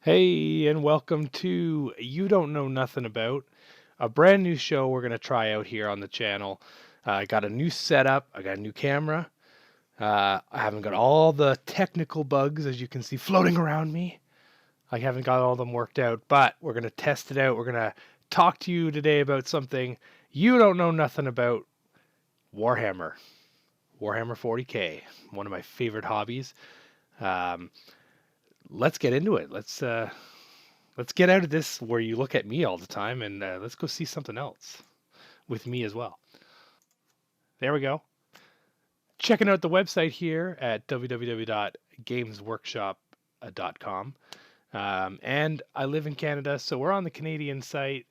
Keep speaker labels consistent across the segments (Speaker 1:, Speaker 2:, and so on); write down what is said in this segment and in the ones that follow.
Speaker 1: Hey, and welcome to You Don't Know Nothing About, a brand new show we're going to try out here on the channel. I got a new setup, I got a new camera. I haven't got all the technical bugs, as you can see, floating around me. I haven't got all of them worked out, but we're going to test it out. We're going to talk to you today about something you don't know nothing about: Warhammer. Warhammer 40k, one of my favorite hobbies. Um, let's get into it. Let's get out of this where you look at me all the time and let's go see something else with me as well. There we go. Checking out the website here at www.gamesworkshop.com. And I live in Canada, so we're on the Canadian site.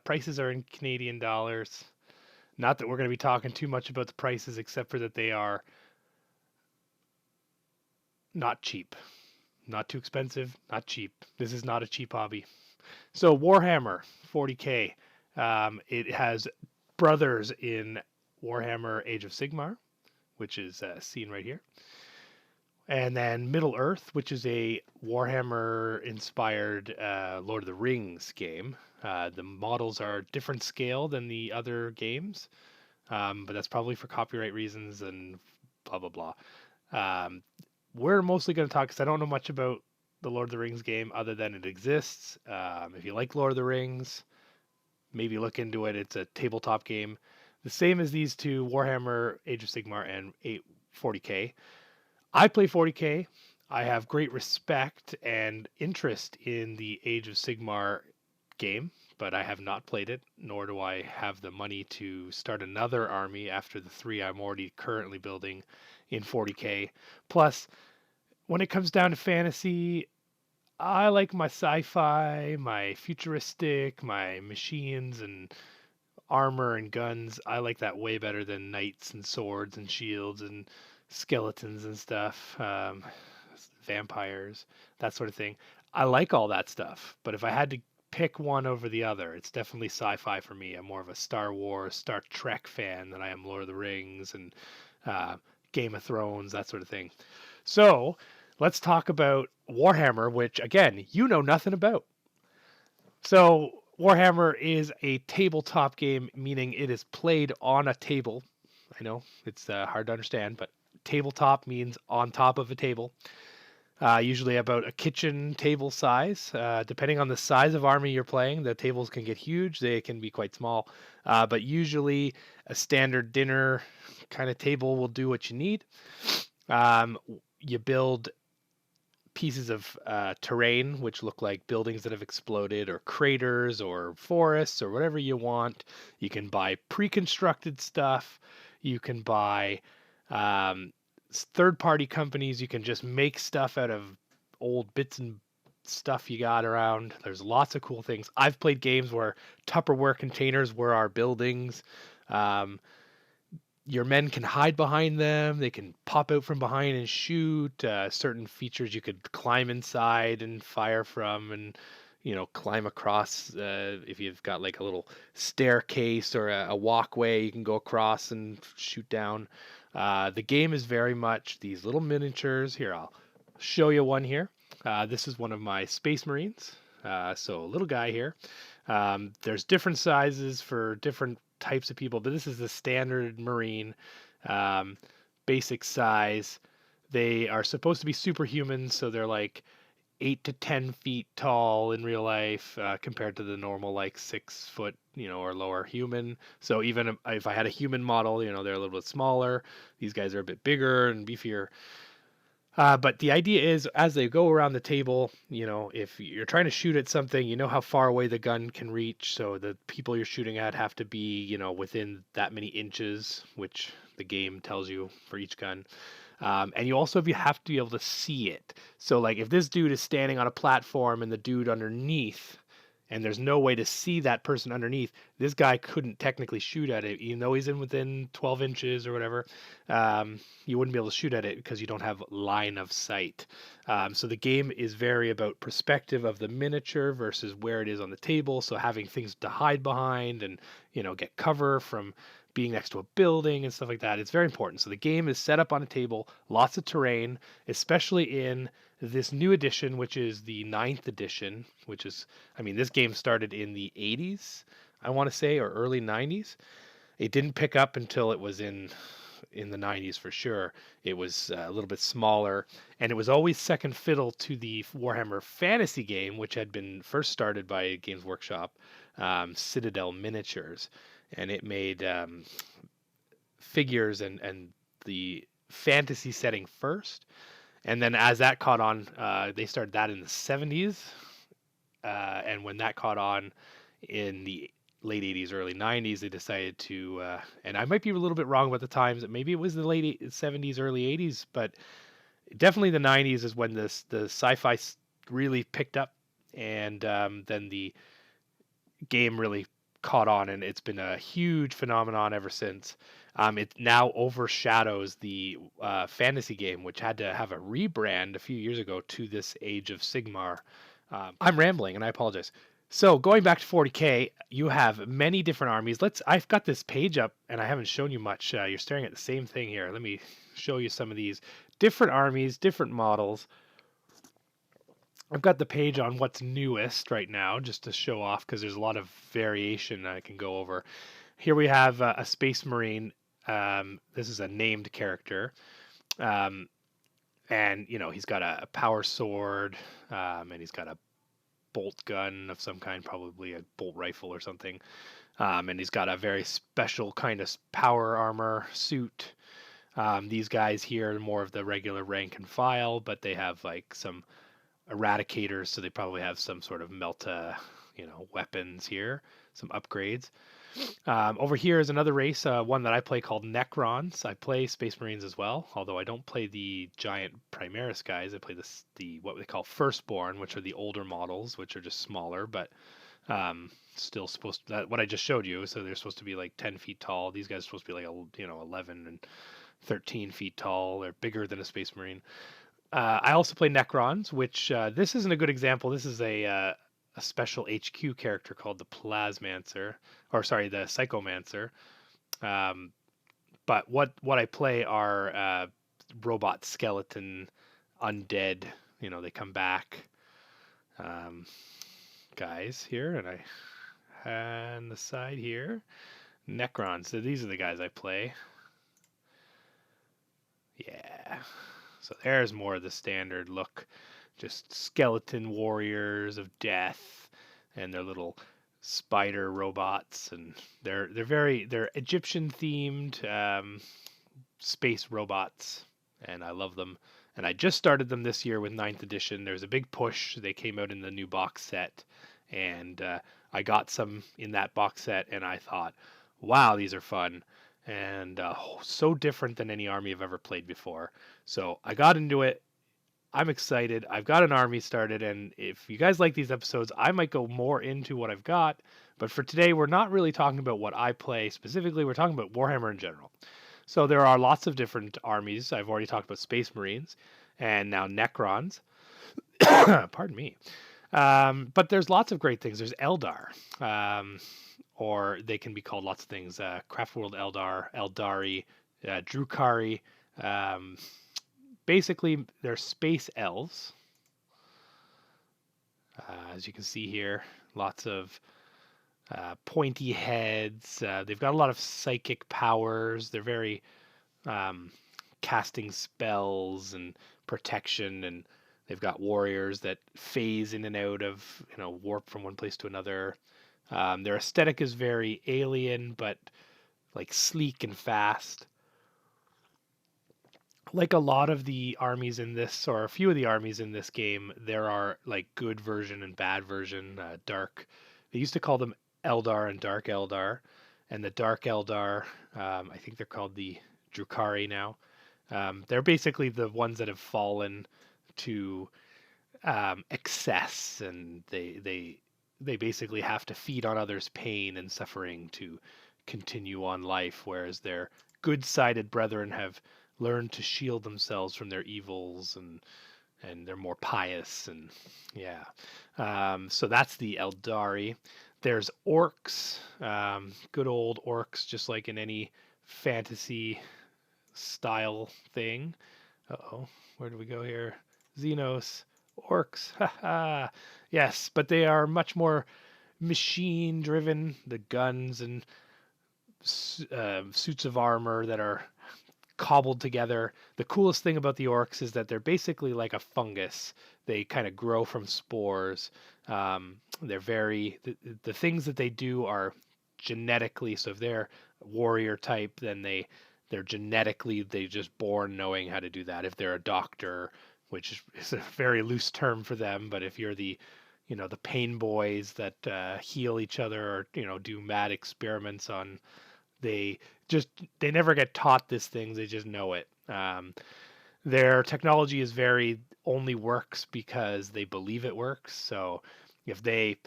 Speaker 1: Prices are in Canadian dollars. Not that we're going to be talking too much about the prices, except for that they are not cheap. Not too expensive, not cheap. This is not a cheap hobby. So, Warhammer 40k. It has brothers in Warhammer Age of Sigmar, which is seen right here. And then Middle Earth, which is a Warhammer inspired Lord of the Rings game. The models are different scale than the other games, but that's probably for copyright reasons and blah, blah, blah. We're mostly going to talk because I don't know much about the Lord of the Rings game other than it exists. If you like Lord of the Rings, maybe look into it. It's a tabletop game, the same as these two, Warhammer Age of Sigmar and 40k. I play 40k. I have great respect and interest in the Age of Sigmar game, but I have not played it, nor do I have the money to start another army after the three I'm already currently building in 40k. Plus, when it comes down to fantasy, I like my sci-fi, my futuristic, my machines and armor and guns. I like that way better than knights and swords and shields and skeletons and stuff, vampires, that sort of thing. I like all that stuff, but if I had to pick one over the other, it's definitely sci-fi for me. I'm more of a Star Wars, Star Trek fan than I am Lord of the Rings and uh, Game of Thrones, that sort of thing. So let's talk about Warhammer, which again, you know nothing about. So Warhammer is a tabletop game, meaning it is played on a table. I know it's hard to understand, but tabletop means on top of a table. Usually about a kitchen table size. Depending on the size of army you're playing, the tables can get huge. They can be quite small. But usually a standard dinner kind of table will do what you need. You build pieces of terrain which look like buildings that have exploded or craters or forests or whatever you want. You can buy pre-constructed stuff. You can buy third-party companies. You can just make stuff out of old bits and stuff you got around. There's lots of cool things. I've played games where Tupperware containers were our buildings. Um, your men can hide behind them. They can pop out from behind and shoot. Certain features you could climb inside and fire from, and climb across. If you've got like a little staircase or a walkway, you can go across and shoot down. The game is very much these little miniatures. Here, I'll show you one here. This is one of my Space Marines. So a little guy here. There's different sizes for different types of people, but this is the standard Marine, um, basic size. They are supposed to be superhumans, so they're like 8 to 10 feet tall in real life, compared to the normal like 6 foot, or lower human. So even if I had a human model, they're a little bit smaller. These guys are a bit bigger and beefier. But the idea is, as they go around the table, if you're trying to shoot at something, you know how far away the gun can reach. So the people you're shooting at have to be, within that many inches, which the game tells you for each gun. And you also have to be able to see it. So, like, if this dude is standing on a platform and the dude underneath, and there's no way to see that person underneath, this guy couldn't technically shoot at it, even though he's in within 12 inches or whatever. You wouldn't be able to shoot at it because you don't have line of sight. So the game is very about perspective of the miniature versus where it is on the table. So having things to hide behind and get cover from being next to a building and stuff like that. It's very important. So the game is set up on a table, lots of terrain, especially in this new edition, which is the ninth edition, which is, I mean, this game started in the 80s, I want to say, or early 90s. It didn't pick up until it was in the 90s for sure. It was a little bit smaller, and it was always second fiddle to the Warhammer Fantasy game, which had been first started by Games Workshop, Citadel Miniatures, and it made figures and the fantasy setting first, and then as that caught on, they started that in the 70s, and when that caught on in the late 80s, early 90s, they decided to, and I might be a little bit wrong about the times, maybe it was the late 70s, early 80s, but definitely the 90s is when the sci-fi really picked up, and then the game really caught on, and it's been a huge phenomenon ever since. It now overshadows the fantasy game, which had to have a rebrand a few years ago to this Age of Sigmar. I'm rambling, and I apologize. So going back to 40k, you have many different armies. I've got this page up, and I haven't shown you much. You're staring at the same thing here. Let me show you some of these different armies, different models. I've got the page on what's newest right now, just to show off, because there's a lot of variation I can go over. Here we have a Space Marine. This is a named character. And, you know, he's got a power sword, and he's got a bolt gun of some kind, probably a bolt rifle or something. And he's got a very special kind of power armor suit. These guys here are more of the regular rank and file, but they have like some eradicators, so they probably have some sort of melta, weapons here, some upgrades. Over here is another race, one that I play called Necrons. I play Space Marines as well, although I don't play the giant Primaris guys. I play the what they call Firstborn, which are the older models, which are just smaller, but still supposed to, what I just showed you. So they're supposed to be like 10 feet tall. These guys are supposed to be like 11 and 13 feet tall. They're bigger than a Space Marine. I also play Necrons, which this isn't a good example. This is a special HQ character called the Plasmancer, or sorry, the Psychomancer. But what I play are robot skeleton undead. They come back guys here, and the side here, Necrons. So these are the guys I play. Yeah. So there's more of the standard look, just skeleton warriors of death, and their little spider robots, and they're Egyptian themed space robots, and I love them. And I just started them this year with 9th edition. There's a big push. They came out in the new box set, and I got some in that box set, and I thought, wow, these are fun. And so different than any army I've ever played before. So I got into it. I'm excited. I've got an army started, and if you guys like these episodes, I might go more into what I've got. But for today, we're not really talking about what I play specifically. We're talking about Warhammer in general. So there are lots of different armies. I've already talked about Space Marines, and now Necrons. Pardon me. But there's lots of great things. There's Eldar. Or they can be called lots of things. Craftworld Eldar, Eldari, Drukhari. Basically, they're space elves. As you can see here, lots of pointy heads. They've got a lot of psychic powers. They're very casting spells and protection, and they've got warriors that phase in and out of, warp from one place to another. Their aesthetic is very alien, but like sleek and fast. Like a lot of the armies in this, or a few of the armies in this game, there are like good version and bad version. Dark. They used to call them Eldar and Dark Eldar, and the Dark Eldar, I think they're called the Drukhari now. They're basically the ones that have fallen to excess, and they basically have to feed on others' pain and suffering to continue on life, whereas their good-sided brethren have learned to shield themselves from their evils, and they're more pious, and yeah. So that's the Eldari. There's orcs, good old orcs, just like in any fantasy style thing. Uh-oh, where do we go here? Xenos, orcs, haha. Yes, but they are much more machine driven. The guns and suits of armor that are cobbled together. The coolest thing about the orcs is that they're basically like a fungus. They kind of grow from spores. They're the things that they do are genetically. So if they're warrior type, then they're genetically they just born knowing how to do that. If they're a doctor, which is a very loose term for them, but if you're the pain boys that heal each other or do mad experiments on they just they never get taught these things. They just know it. Their technology is very only works because they believe it works. So if they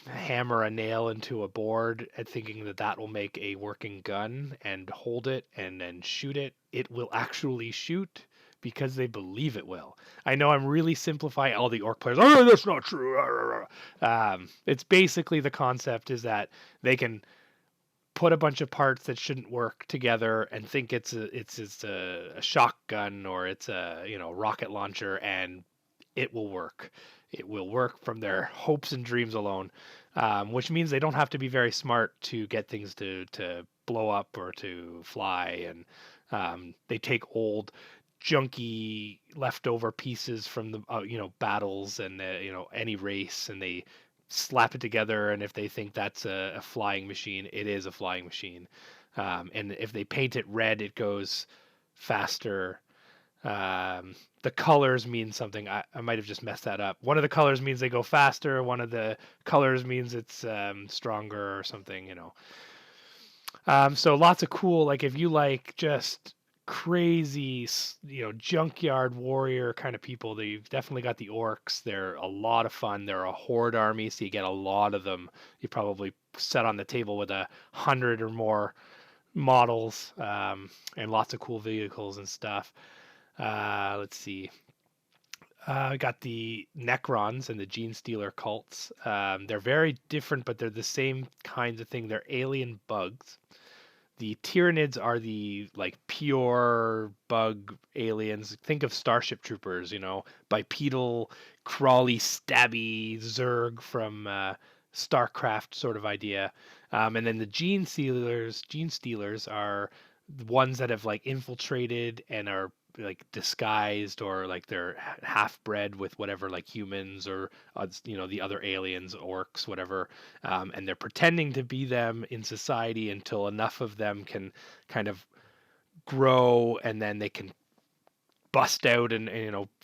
Speaker 1: hammer a nail into a board and thinking that that will make a working gun and hold it and then shoot it, it will actually shoot because they believe it will. I know I'm really simplifying all the orc players. Oh, that's not true. It's basically the concept is that they can put a bunch of parts that shouldn't work together and think it's a shotgun or it's a rocket launcher, and it will work. It will work from their hopes and dreams alone, which means they don't have to be very smart to get things to blow up or to fly. And they take old junky leftover pieces from the battles and any race, and they slap it together, and if they think that's a flying machine, it is a flying machine. And if they paint it red, it goes faster. The colors mean something. I might have just messed that up. One of the colors means they go faster. One of the colors means it's stronger or something. So lots of cool, like if you like just crazy, junkyard warrior kind of people, they've definitely got the orcs. They're a lot of fun. They're a horde army, so you get a lot of them. You probably set on the table with 100 or more models, and lots of cool vehicles and stuff. Let's see. We got the Necrons and the Gene Stealer cults. They're very different, but they're the same kinds of thing. They're alien bugs. The Tyranids are the like pure bug aliens. Think of Starship Troopers, bipedal, crawly, stabby Zerg from StarCraft sort of idea. And then the Gene Stealers are the ones that have like infiltrated and are like disguised, or like they're half bred with whatever, like humans or the other aliens, orcs, whatever, and they're pretending to be them in society until enough of them can kind of grow, and then they can bust out and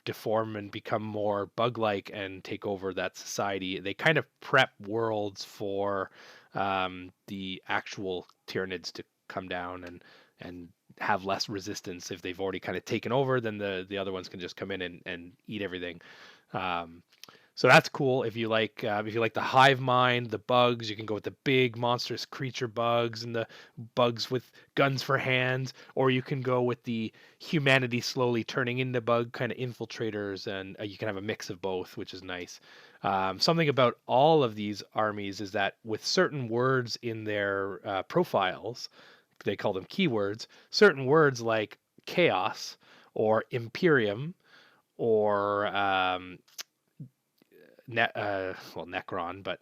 Speaker 1: deform and become more bug-like and take over that society. They kind of prep worlds for the actual Tyranids to come down and have less resistance. If they've already kind of taken over, then the other ones can just come in and eat everything. So that's cool. If you like the hive mind, the bugs, you can go with the big monstrous creature bugs and the bugs with guns for hands, or you can go with the humanity slowly turning into bug kind of infiltrators, and you can have a mix of both, which is nice. Something about all of these armies is that with certain words in their profiles, they call them keywords, certain words like chaos or imperium or Necron, but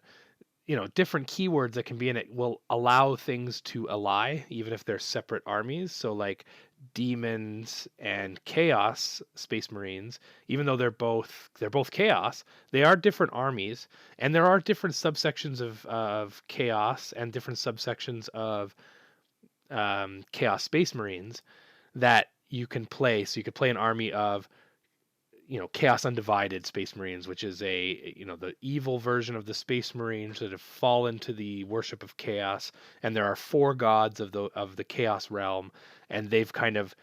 Speaker 1: different keywords that can be in it will allow things to ally, even if they're separate armies. So like demons and chaos space marines, even though they're both chaos, they are different armies, and there are different subsections of chaos and different subsections of chaos space marines that you can play. So you could play an army of Chaos Undivided Space Marines, which is the evil version of the Space Marines that have fallen to the worship of chaos. And there are 4 gods of the chaos realm, and they've kind of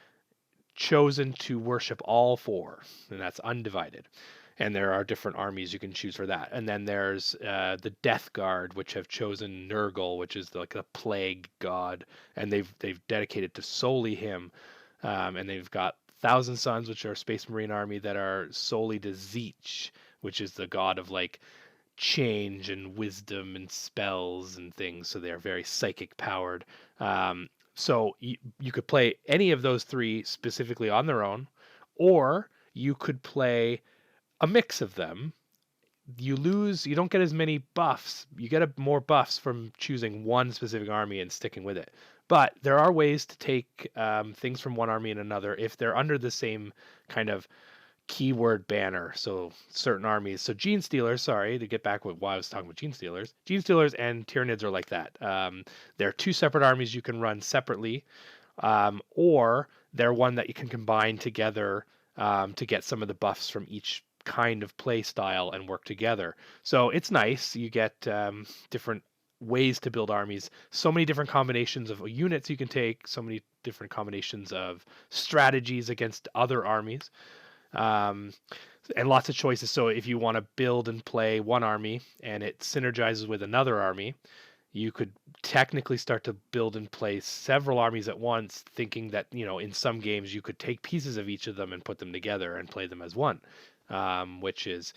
Speaker 1: chosen to worship all 4, and that's undivided. And there are different armies you can choose for that. And then there's the Death Guard, which have chosen Nurgle, which is like the plague god, and they've dedicated to solely him. And they've got Thousand Sons, which are a Space Marine army that are solely to Zeech, which is the god of like change and wisdom and spells and things, so they're very psychic powered. So you could play any of those three specifically on their own, or you could play a mix of them. You don't get as many buffs. You get more buffs from choosing one specific army and sticking with it. But there are ways to take things from one army and another if they're under the same kind of keyword banner. So certain armies. So Gene Stealers, sorry, to get back with why I was talking about Gene Stealers. Gene Stealers and Tyranids are like that. They're two separate armies you can run separately, or they're one that you can combine together to get some of the buffs from each kind of play style and work together. So it's nice. You get different ways to build armies, so many different combinations of units you can take, so many different combinations of strategies against other armies, um, and lots of choices. So if you want to build and play one army and it synergizes with another army, you could technically start to build and play several armies at once, thinking that, in some games you could take pieces of each of them and put them together and play them as one, which is,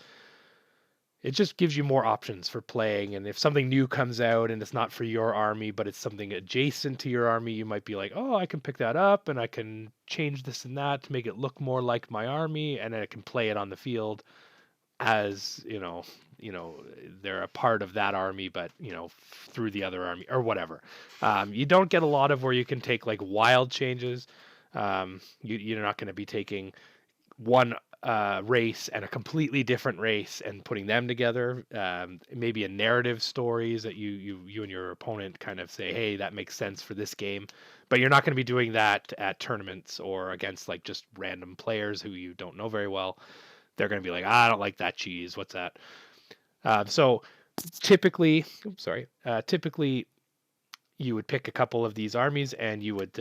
Speaker 1: it just gives you more options for playing. And if something new comes out and it's not for your army, but it's something adjacent to your army, you might be like, oh, I can pick that up and I can change this and that to make it look more like my army, and then I can play it on the field as they're a part of that army, but through the other army or whatever. You don't get a lot of where you can take like wild changes. You're not going to be taking one race and a completely different race and putting them together. Maybe a narrative stories that you and your opponent kind of say, hey, that makes sense for this game, but you're not going to be doing that at tournaments or against like just random players who you don't know very well. They're going to be like, I don't like that cheese. What's that? So typically, typically you would pick a couple of these armies and you would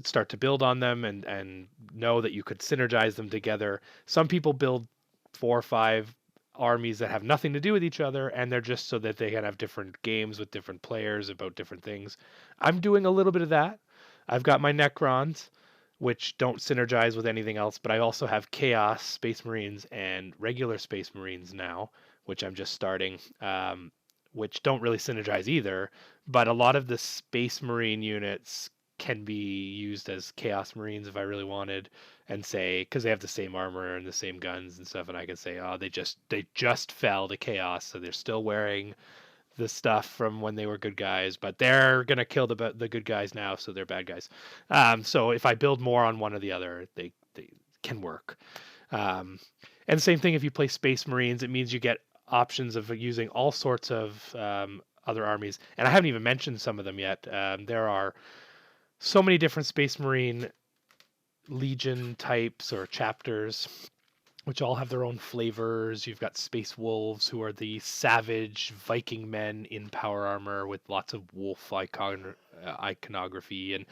Speaker 1: start to build on them and know that you could synergize them together. Some people build 4 or 5 armies that have nothing to do with each other, and they're just so that they can have different games with different players about different things. I'm doing a little bit of that. I've got my Necrons, which don't synergize with anything else, but I also have Chaos Space Marines and regular Space Marines now, which I'm just starting, which don't really synergize either. But a lot of the Space Marine units can be used as Chaos Marines if I really wanted, and say, because they have the same armor and the same guns and stuff, and I can say, oh, they just fell to Chaos, so they're still wearing the stuff from when they were good guys, but they're gonna kill the good guys now, so they're bad guys. So if I build more on one or the other, they can work. And same thing if you play Space Marines, it means you get options of using all sorts of other armies, and I haven't even mentioned some of them yet. There are so many different Space Marine Legion types or chapters, which all have their own flavors. You've got Space Wolves, who are the savage Viking men in power armor with lots of wolf iconography and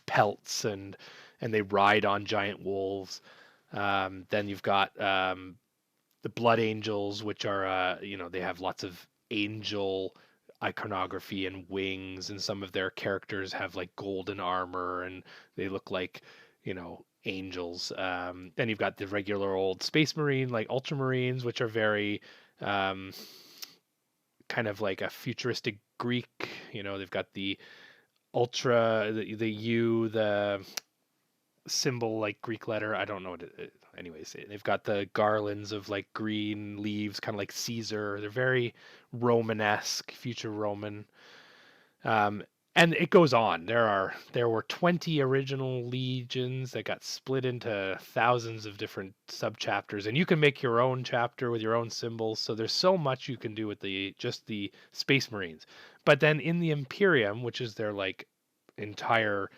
Speaker 1: pelts, and they ride on giant wolves. Then you've got the Blood Angels, which are they have lots of angel iconography and wings, and some of their characters have like golden armor and they look like angels. Then you've got the regular old Space Marine, like Ultramarines, which are very kind of like a futuristic Greek. They've got the ultra, the U, the symbol like Greek letter. I don't know what it. Anyways, they've got the garlands of like green leaves, kind of like Caesar. They're very Romanesque, future Roman. Um, and it goes on. There were 20 original legions that got split into thousands of different sub chapters, and you can make your own chapter with your own symbols. So there's so much you can do with just the Space Marines. But then in the Imperium, which is their like entire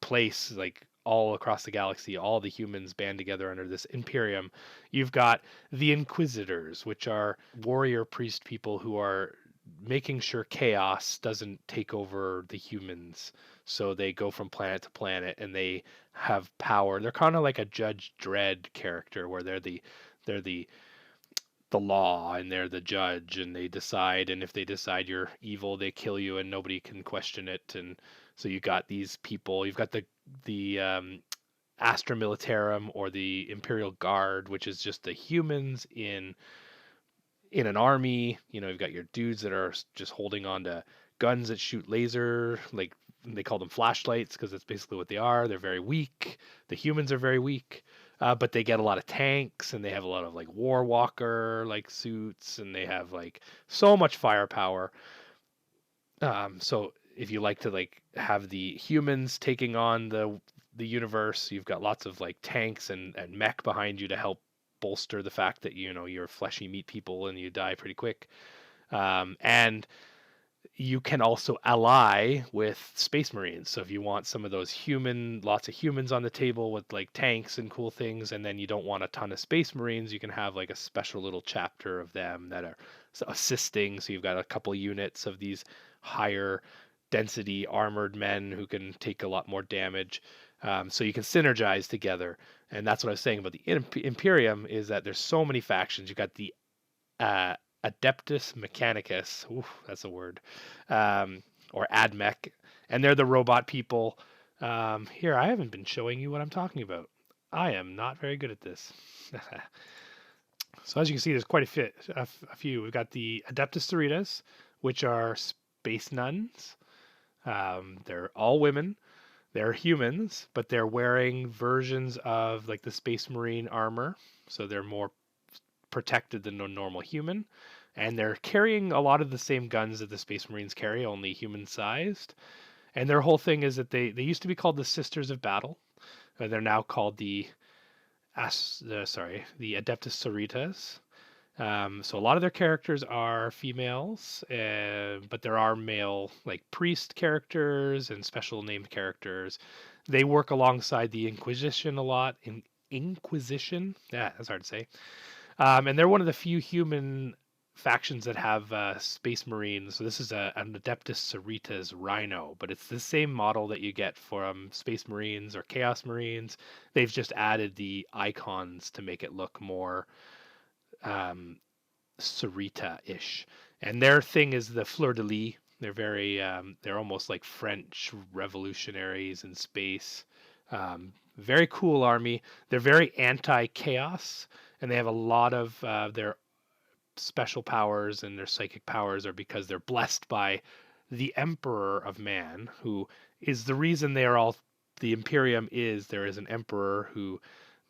Speaker 1: place, like all across the galaxy, all the humans band together under this Imperium, you've got the Inquisitors, which are warrior priest people who are making sure chaos doesn't take over the humans. So they go from planet to planet and they have power. They're kind of like a Judge Dredd character, where they're the law and they're the judge, and they decide, and if they decide you're evil, they kill you and nobody can question it. And so you got these people. You've got the Astra Militarum, or the Imperial Guard, which is just the humans in in an army, you've got your dudes that are just holding on to guns that shoot laser, like they call them flashlights because that's basically what they are. They're very weak. The humans are very weak, but they get a lot of tanks and they have a lot of like war walker like suits and they have like so much firepower. So if you like to like have the humans taking on the universe, you've got lots of like tanks and mech behind you to help bolster the fact that you're fleshy meat people and you die pretty quick. And you can also ally with space marines. So if you want some of those lots of humans on the table with like tanks and cool things, and then you don't want a ton of space marines, you can have like a special little chapter of them that are assisting. So you've got a couple units of these higher density armored men who can take a lot more damage. So you can synergize together. And that's what I was saying about the Imperium is that there's so many factions. You've got the uh, Adeptus Mechanicus. Ooh, that's a word. Or AdMech. And they're the robot people. Here, I haven't been showing you what I'm talking about. I am not very good at this. So as you can see, there's quite a few. We've got the Adeptus Sororitas, which are space nuns. They're all women. They're humans, but they're wearing versions of like the Space Marine armor, so they're more protected than a normal human. And they're carrying a lot of the same guns that the Space Marines carry, only human sized. And their whole thing is that they used to be called the Sisters of Battle. They're now called the Adeptus Sororitas. So a lot of their characters are females, but there are male like priest characters and special named characters. They work alongside the Inquisition a lot. Inquisition, yeah, that's hard to say. And they're one of the few human factions that have Space Marines. So this is an Adeptus Sororitas Rhino, but it's the same model that you get from Space Marines or Chaos Marines. They've just added the icons to make it look more um, Sarita-ish. And their thing is the fleur de lis. They're almost like French revolutionaries in space. Very cool army. They're very anti-chaos, and they have a lot of their special powers and their psychic powers are because they're blessed by the Emperor of Man, who is the reason they are all. The Imperium is there is an emperor who,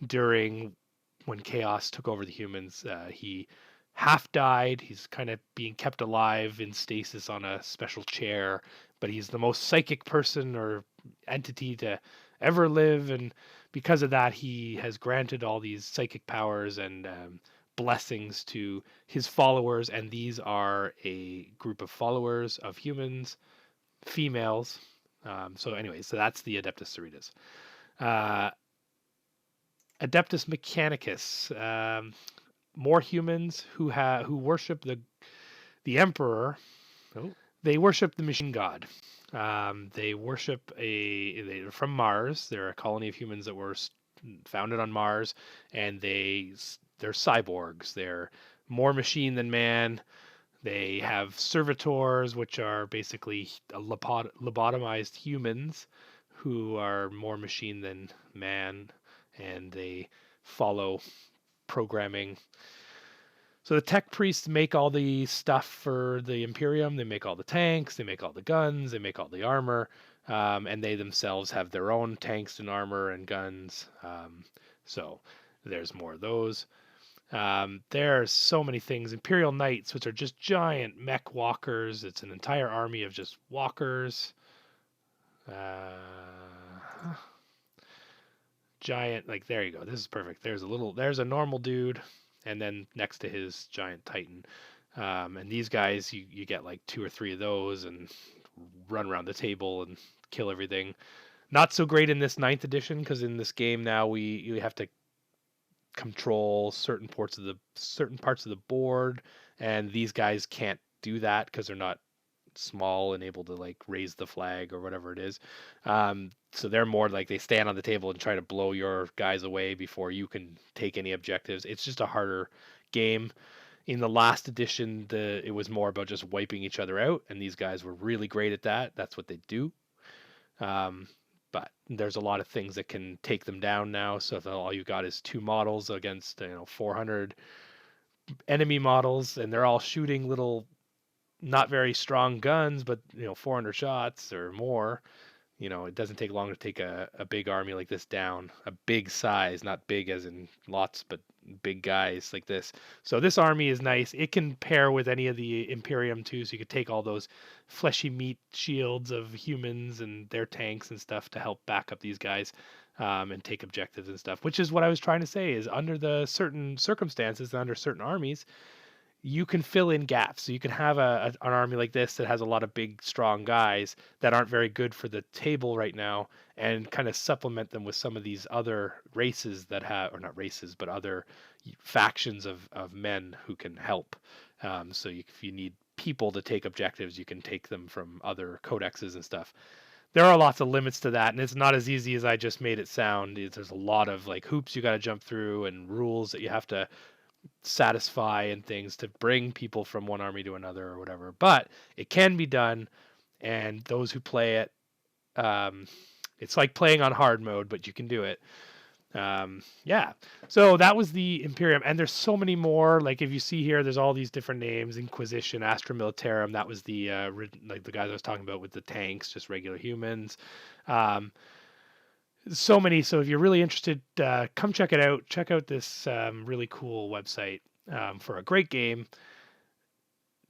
Speaker 1: during when chaos took over the humans, he half died. He's kind of being kept alive in stasis on a special chair, but he's the most psychic person or entity to ever live. And because of that, he has granted all these psychic powers and blessings to his followers. And these are a group of followers of humans, females. So that's the Adeptus Sororitas. Uh, Adeptus Mechanicus. More humans who worship the emperor. Oh, they worship the machine god. They worship they're from Mars. They're a colony of humans that were founded on Mars, and they're cyborgs. They're more machine than man. They have servitors, which are basically lobotomized humans who are more machine than man, and they follow programming. So the tech priests make all the stuff for the Imperium. They make all the tanks, they make all the guns, they make all the armor, and they themselves have their own tanks and armor and guns. So there's more of those. There's so many things. Imperial Knights, which are just giant mech walkers. It's an entire army of just walkers. Giant, like there you go. This is perfect. There's a normal dude, and then next to his giant titan. And these guys, you get like two or three of those and run around the table and kill everything. Not so great in this 9th edition because in this game now you have to control certain parts of the board, and these guys can't do that because they're not small and able to like raise the flag or whatever it is. So they're more like they stand on the table and try to blow your guys away before you can take any objectives. It's just a harder game. In the last edition, it was more about just wiping each other out, and these guys were really great at that. That's what they do. But there's a lot of things that can take them down now. So if all you got is 2 models against 400, enemy models, and they're all shooting little, not very strong guns, but 400 shots or more. It doesn't take long to take a big army like this down, a big size, not big as in lots, but big guys like this. So this army is nice. It can pair with any of the Imperium too, so you could take all those fleshy meat shields of humans and their tanks and stuff to help back up these guys, and take objectives and stuff, which is what I was trying to say is under the certain circumstances, under certain armies, you can fill in gaps. So you can have an army like this that has a lot of big, strong guys that aren't very good for the table right now, and kind of supplement them with some of these other races that have, or not races, but other factions of men who can help. So if you need people to take objectives, you can take them from other codexes and stuff. There are lots of limits to that, and it's not as easy as I just made it sound. There's a lot of like hoops you got to jump through and rules that you have to satisfy and things to bring people from one army to another or whatever. But it can be done, and those who play it, it's like playing on hard mode, but you can do it. Yeah. So that was the Imperium, and there's so many more. Like if you see here, there's all these different names: Inquisition, Astra Militarum. That was the like the guys I was talking about with the tanks, just regular humans. So many. So if you're really interested, come check it out. Check out this really cool website for a great game.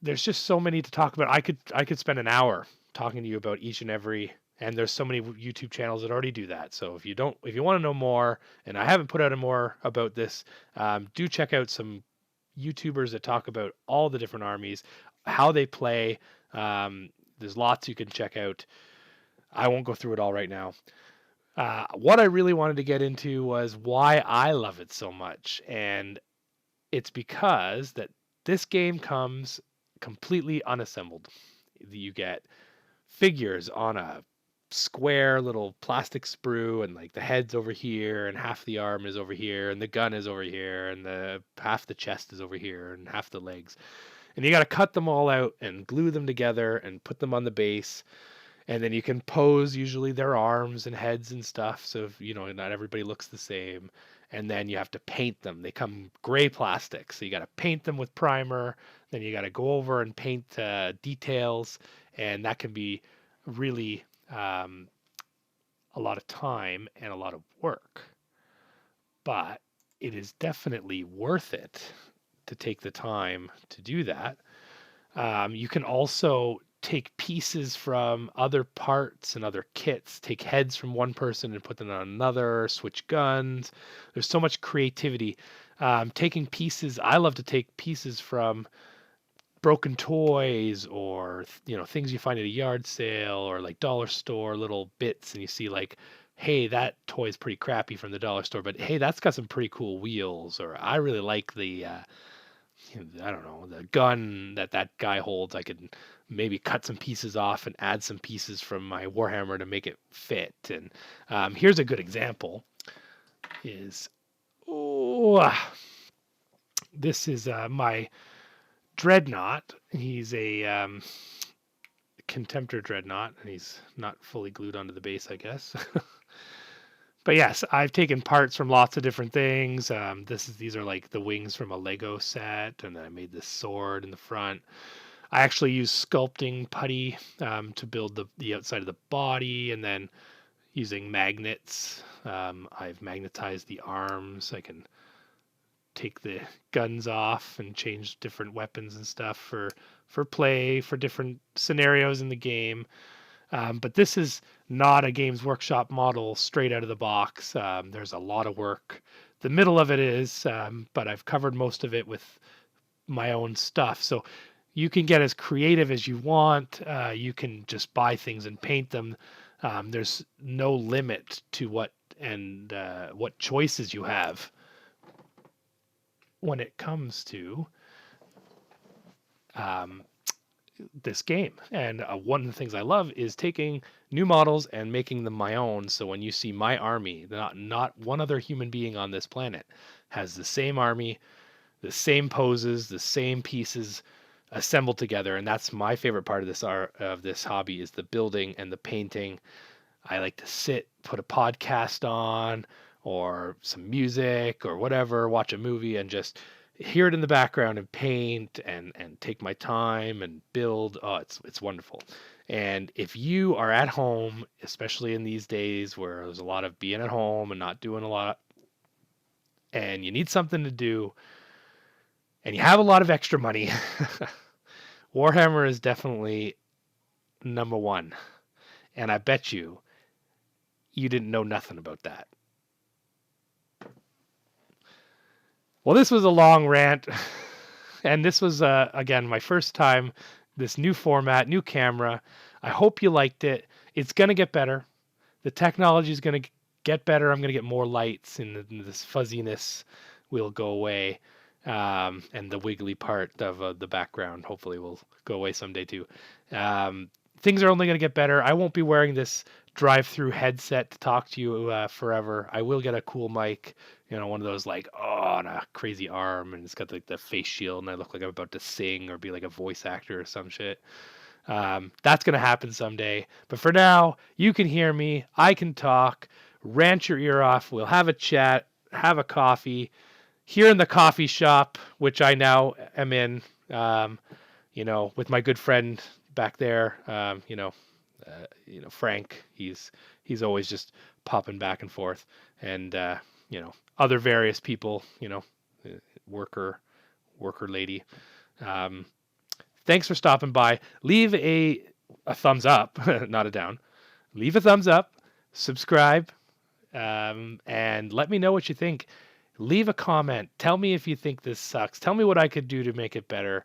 Speaker 1: There's just so many to talk about. I could spend an hour talking to you about each and every. And there's so many YouTube channels that already do that. So if you want to know more, and I haven't put out more about this, do check out some YouTubers that talk about all the different armies, how they play. There's lots you can check out. I won't go through it all right now. What I really wanted to get into was why I love it so much. And it's because that this game comes completely unassembled. You get figures on a square little plastic sprue, and like the head's over here and half the arm is over here and the gun is over here and the half the chest is over here and half the legs. And you got to cut them all out and glue them together and put them on the base. And then you can pose usually their arms and heads and stuff. So, not everybody looks the same. And then you have to paint them. They come gray plastic. So you got to paint them with primer. Then you got to go over and paint details. And that can be really a lot of time and a lot of work. But it is definitely worth it to take the time to do that. You can also take pieces from other parts and other kits, take heads from one person and put them on another, switch guns. There's so much creativity. Taking pieces, I love to take pieces from broken toys or things you find at a yard sale or like dollar store little bits, and you see like, hey, that toy is pretty crappy from the dollar store, but hey, that's got some pretty cool wheels. Or I really like the I don't know, the gun that guy holds. I could maybe cut some pieces off and add some pieces from my Warhammer to make it fit. And here's a good example. This is my Dreadnought. He's a Contemptor Dreadnought, and he's not fully glued onto the base, I guess. But yes, I've taken parts from lots of different things. These are like the wings from a Lego set, and then I made this sword in the front. I actually use sculpting putty to build the outside of the body, and then using magnets, I've magnetized the arms. I can take the guns off and change different weapons and stuff for play, for different scenarios in the game. But this is not a Games Workshop model straight out of the box. There's a lot of work. The middle of it is, but I've covered most of it with my own stuff. So you can get as creative as you want. You can just buy things and paint them. There's no limit to what choices you have when it comes to this game. And one of the things I love is taking new models and making them my own. So when you see my army, not one other human being on this planet has the same army, the same poses, the same pieces assembled together. And that's my favorite part of this hobby, is the building and the painting. I like to sit, put a podcast on or some music or whatever, watch a movie, and just hear it in the background and paint and take my time and build. Oh, it's wonderful. And if you are at home, especially in these days where there's a lot of being at home and not doing a lot, and you need something to do, and you have a lot of extra money, Warhammer is definitely number one. And I bet you didn't know nothing about that. Well, this was a long rant, and this was again my first time. This new format, new camera. I hope you liked it. It's gonna get better. The technology is gonna get better. I'm gonna get more lights, and this fuzziness will go away, and the wiggly part of the background hopefully will go away someday too. Things are only gonna get better. I won't be wearing this drive-through headset to talk to you forever. I will get a cool mic, one of those like, on a crazy arm, and it's got like the face shield, and I look like I'm about to sing or be like a voice actor or some shit. That's gonna happen someday. But for now, you can hear me. I can talk. Rant your ear off. We'll have a chat. Have a coffee here in the coffee shop, which I now am in. With my good friend back there. Frank. He's always just popping back and forth, and other various people. Worker lady. Thanks for stopping by. Leave a thumbs up, not a down. Leave a thumbs up. Subscribe, and let me know what you think. Leave a comment. Tell me if you think this sucks. Tell me what I could do to make it better.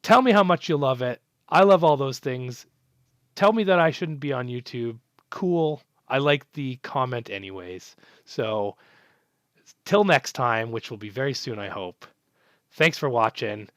Speaker 1: Tell me how much you love it. I love all those things. Tell me that I shouldn't be on YouTube. Cool. I like the comment anyways. So till next time, which will be very soon, I hope. Thanks for watching.